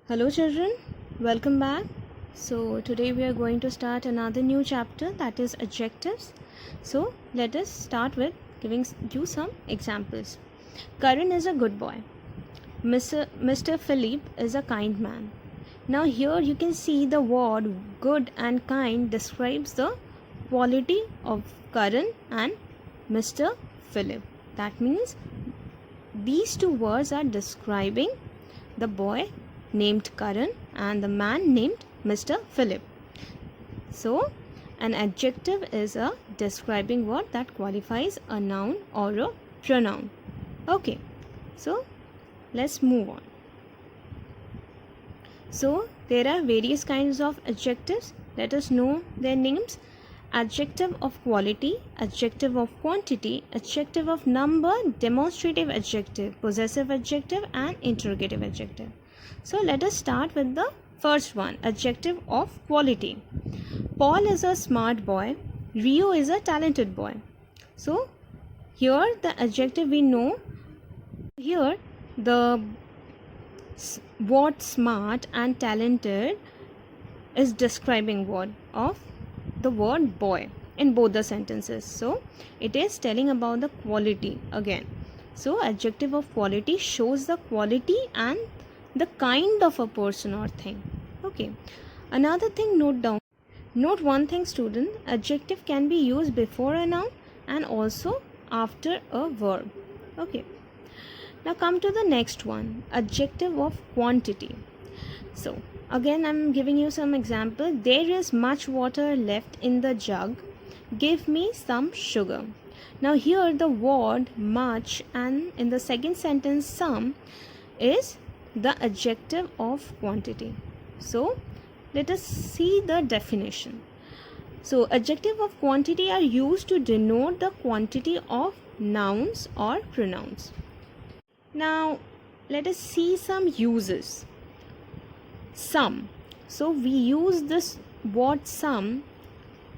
Hello children, welcome back. So today we are going to start another new chapter, that is adjectives. So let us start with giving you some examples. Karan is a good boy. Mr. Philip is a kind man. Now here you can see the word good and kind describes the quality of Karan and Mr. Philip. That means these two words are describing the boy named Karan and the man named Mr. Philip. So, an adjective is a describing word that qualifies a noun or a pronoun. Okay, so let's move on. So, there are various kinds of adjectives. Let us know their names. Adjective of quality, adjective of quantity, adjective of number, demonstrative adjective, possessive adjective, and interrogative adjective. So let us start with the first one, adjective of quality. Paul is a smart boy. Rio is a talented boy. So here the adjective we know. Here the word smart and talented is describing word of the word boy in both the sentences. So it is telling about the quality again. So adjective of quality shows the quality and the kind of a person or thing. Okay, another thing, note one thing student, adjective can be used before a noun and also after a verb. Okay, now come to the next one, adjective of quantity. So again I'm giving you some example. There is much water left in the jug, give me some sugar. Now here the word much and in the second sentence some is the adjective of quantity. So let us see the definition. So adjective of quantity are used to denote the quantity of nouns or pronouns. Now let us see some uses. Some. So we use this word some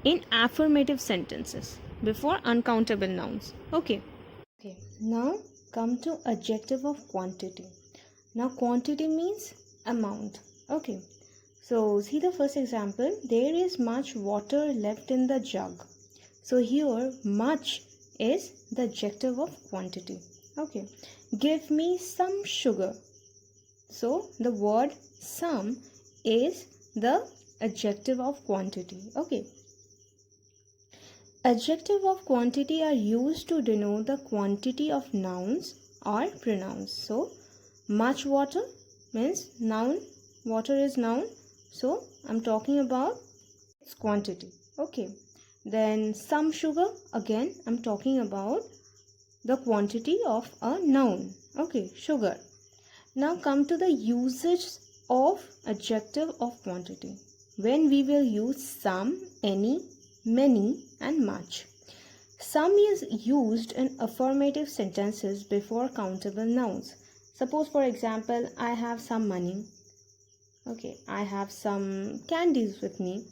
in affirmative sentences before uncountable nouns. Okay, now come to adjective of quantity. Now quantity means amount. Okay, so see the first example, there is much water left in the jug. So here much is the adjective of quantity. Okay, give me some sugar. So the word some is the adjective of quantity. Okay, adjective of quantity are used to denote the quantity of nouns or pronouns. So much water means noun, water is noun, so I'm talking about its quantity. Okay, then some sugar, again I'm talking about the quantity of a noun. Okay, sugar. Now come to the usage of adjective of quantity. When we will use some, any, many and much. Some is used in affirmative sentences before countable nouns. Suppose for example, I have some money. Okay, I have some candies with me.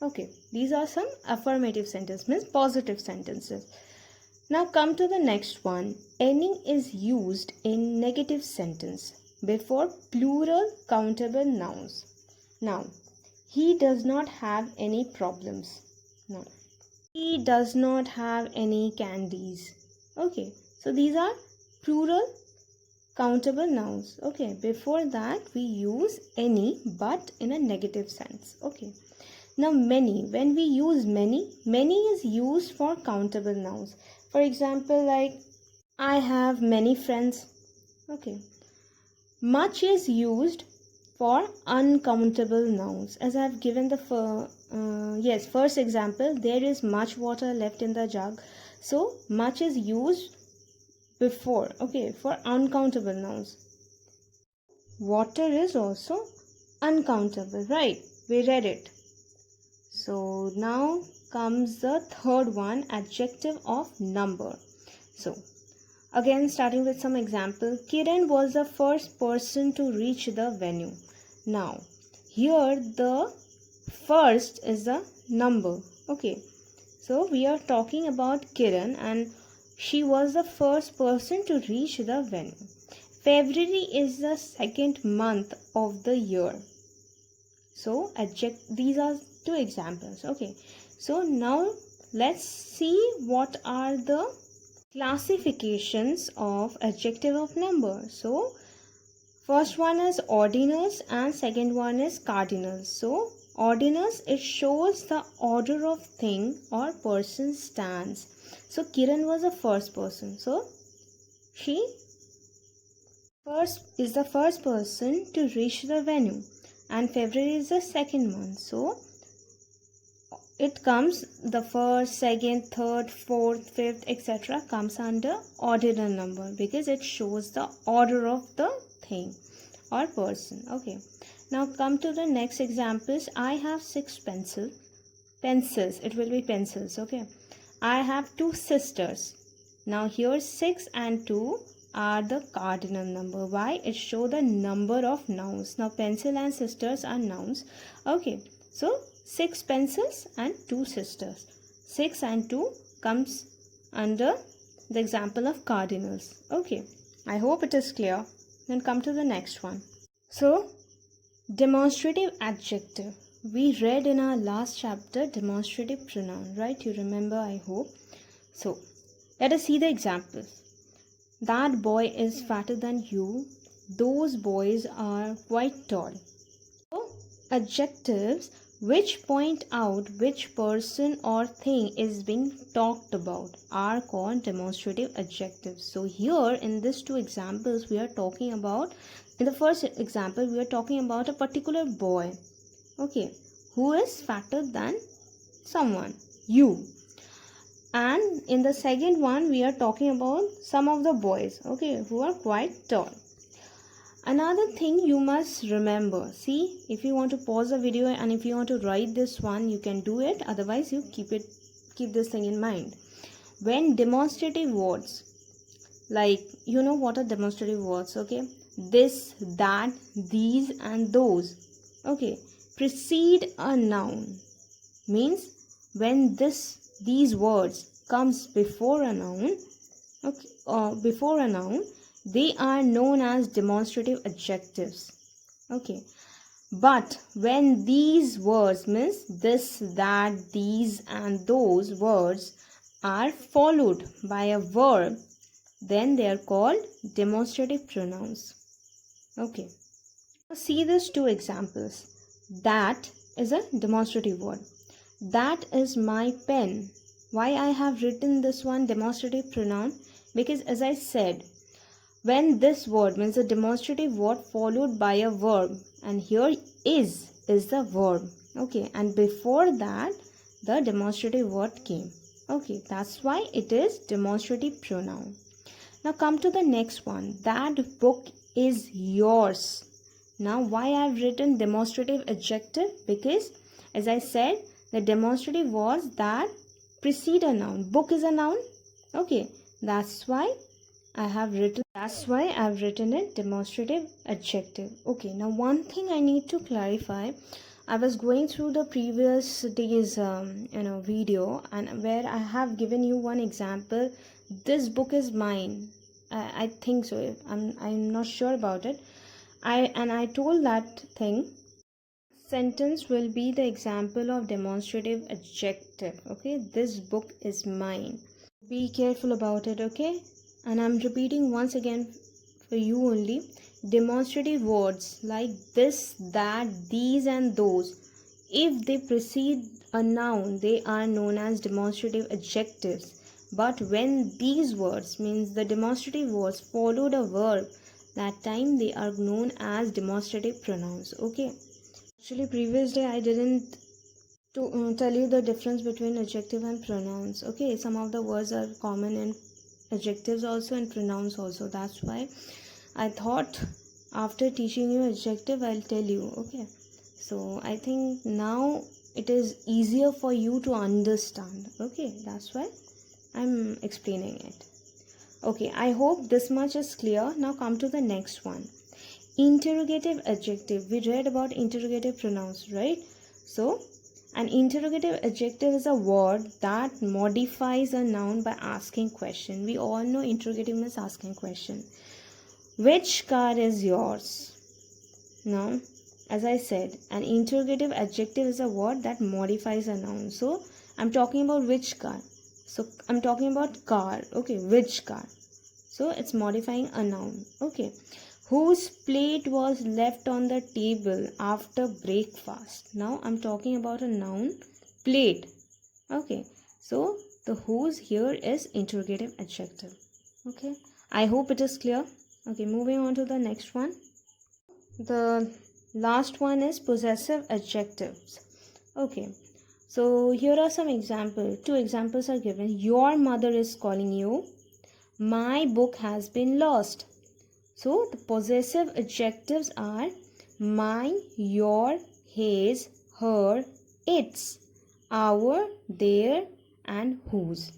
Okay, these are some affirmative sentences, means positive sentences. Now come to the next one. Any is used in negative sentence before plural countable nouns. Now, he does not have any problems. No. He does not have any candies. Okay, so these are plural countable nouns. Okay, before that we use any but in a negative sense. Okay, now many, when we use many is used for countable nouns. For example, like I have many friends. Okay, much is used for uncountable nouns, as I have given the first example, there is much water left in the jug. So much is used before, okay, for uncountable nouns. Water is also uncountable, right? We read it. So now comes the third one, adjective of number. So again starting with some example, Kiran was the first person to reach the venue. Now here the first is the number. Okay, so we are talking about Kiran and she was the first person to reach the venue. February is the second month of the year. So these are two examples. Okay, so now let's see what are the classifications of adjective of number. So first one is ordinals and second one is cardinals. So ordinals, it shows the order of thing or person stands. So Kiran was the first person. So she is the first person to reach the venue, and February is the second month. So it comes the first, second, third, fourth, fifth, etc. comes under ordinal number because it shows the order of the thing or person. Okay, now come to the next examples. I have 6 pencils, it will be pencils. Okay, I have 2 sisters. Now here 6 and 2 are the cardinal number. Why? It show the number of nouns. Now pencil and sisters are nouns. Okay, so 6 pencils and 2 sisters. 6 and 2 comes under the example of cardinals. Okay, I hope it is clear. Then come to the next one. So demonstrative adjective. We read in our last chapter demonstrative pronoun, right? You remember, I hope. So let us see the examples. That boy is fatter than you. Those boys are quite tall. So adjectives which point out which person or thing is being talked about are called demonstrative adjectives. So here in these two examples we are talking about, in the first example we are talking about a particular boy, okay, who is fatter than someone, you. And in the second one we are talking about some of the boys, okay, who are quite tall. Another thing you must remember, see, if you want to pause the video and if you want to write this one, you can do it. Otherwise you keep this thing in mind. When demonstrative words, like, you know what are demonstrative words, okay, this, that, these and those, okay, precede a noun, means when these words comes before a noun, okay, before a noun, they are known as demonstrative adjectives. Okay, but when these words, means this, that, these and those words, are followed by a verb, then they are called demonstrative pronouns. Okay, see these two examples. That is a demonstrative word. That is my pen. Why I have written this one demonstrative pronoun? Because as I said, when this word, means a demonstrative word followed by a verb, and here is the verb, okay, and before that the demonstrative word came, okay, that's why it is demonstrative pronoun. Now come to the next one. That book is yours. Now why I have written demonstrative adjective? Because as I said, the demonstrative was that precede a noun. Book is a noun, okay, that's why I've written it demonstrative adjective. Okay, now one thing I need to clarify. I was going through the previous day's video, and where I have given you one example. This book is mine. I think so. I'm not sure about it. I told that thing. Sentence will be the example of demonstrative adjective. Okay, this book is mine. Be careful about it. Okay, and I'm repeating once again for you only. Demonstrative words like this, that, these and those, if they precede a noun, they are known as demonstrative adjectives. But when these words, means the demonstrative words, followed a verb, that time they are known as demonstrative pronouns. Okay, actually previous day I didn't tell you the difference between adjective and pronouns. Okay, some of the words are common in adjectives also and pronouns also. That's why I thought after teaching you adjective I'll tell you. Okay, so I think now it is easier for you to understand. Okay, that's why I'm explaining it. Okay, I hope this much is clear. Now come to the next one. Interrogative adjective. We read about interrogative pronouns, right? So an interrogative adjective is a word that modifies a noun by asking question. We all know interrogative means asking question. Which car is yours? Now, as I said, an interrogative adjective is a word that modifies a noun. So I'm talking about which car. So I'm talking about car. Okay, which car. So it's modifying a noun. Okay. Whose plate was left on the table after breakfast? Now I'm talking about a noun, plate. Okay. So the whose here is interrogative adjective. Okay. I hope it is clear. Okay, moving on to the next one. The last one is possessive adjectives. Okay. So here are some examples. Two examples are given. Your mother is calling you. My book has been lost. So the possessive adjectives are mine, your, his, her, its, our, their, and whose.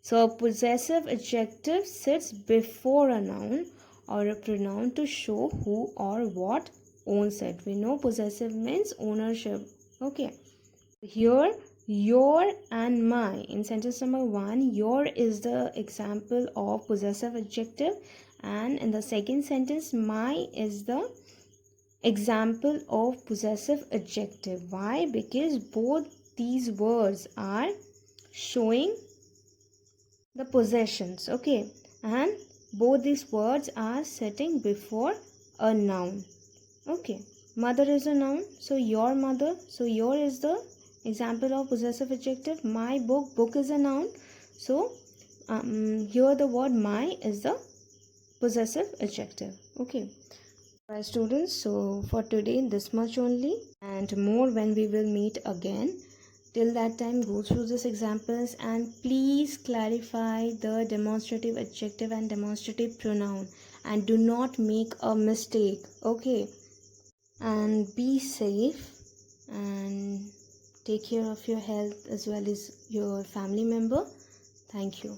So a possessive adjective sits before a noun or a pronoun to show who or what owns it. We know possessive means ownership. Okay. Here, your and my. In sentence number 1, your is the example of possessive adjective, and in the second sentence, my is the example of possessive adjective. Why? Because both these words are showing the possessions. Okay, and both these words are sitting before a noun. Okay, mother is a noun, so your mother. So your is the example of possessive adjective. My book, book is a noun. So here the word my is the possessive adjective. Okay. Right, students, so for today this much only, and more when we will meet again. Till that time, go through these examples and please clarify the demonstrative adjective and demonstrative pronoun, and do not make a mistake. Okay, and be safe and take care of your health as well as your family member. Thank you.